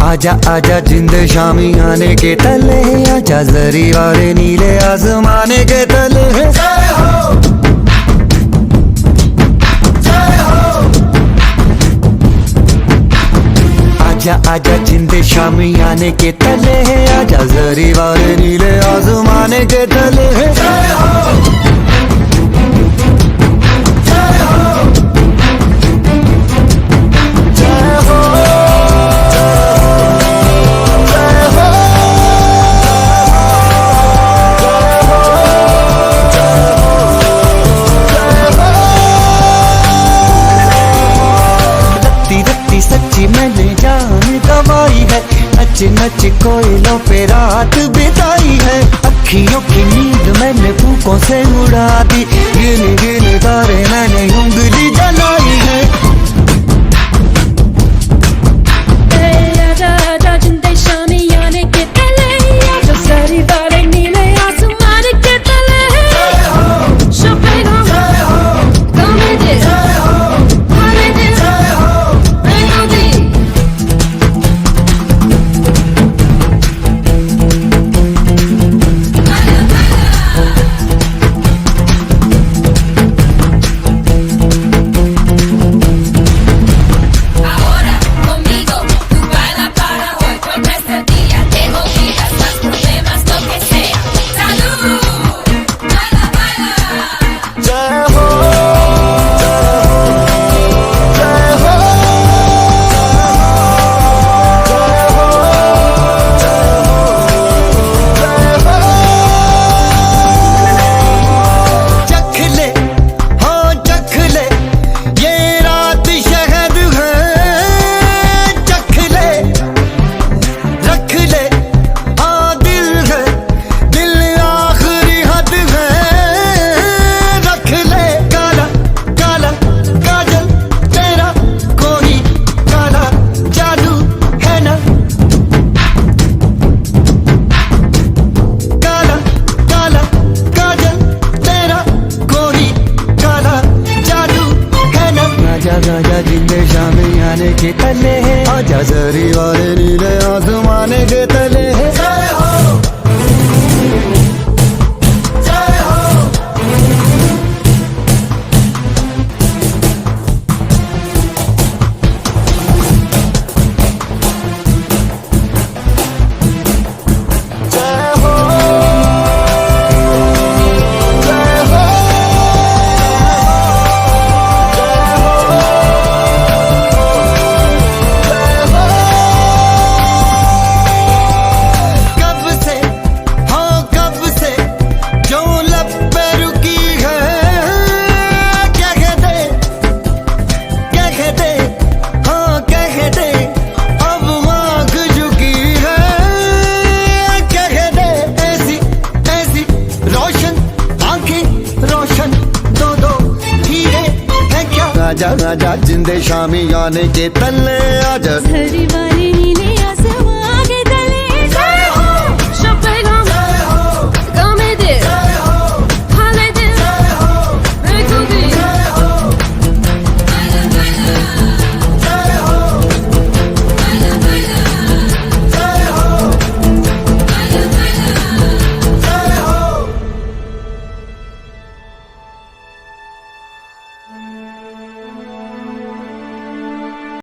आजा आजा जिंद शामी आने के तले, आजा जरी वाले नीले आसमाने के तले। जय हो जय हो। आजा आजा जिंद शामी आने के तले, आजा जरी वाले नीले आसमाने के तले। जय हो सच्ची मैंने जान गवाई है, नच नच कोयलों पे रात बिताई है। अखियों की नींद मैंने फूकों से उड़ा दी, गिन गिन तारे मैंने उंगली जलाई है। आजा आजा जिंदे शामी आने के तले, आजा सारी वाले नीले आसमान के तले। आजा जिंदे शामी आने के तले, आजा जरी वाले नीले आसमाने के तले। जय हो जय हो। आजा आजा जिंदे शामी आने के तले, आजा सारी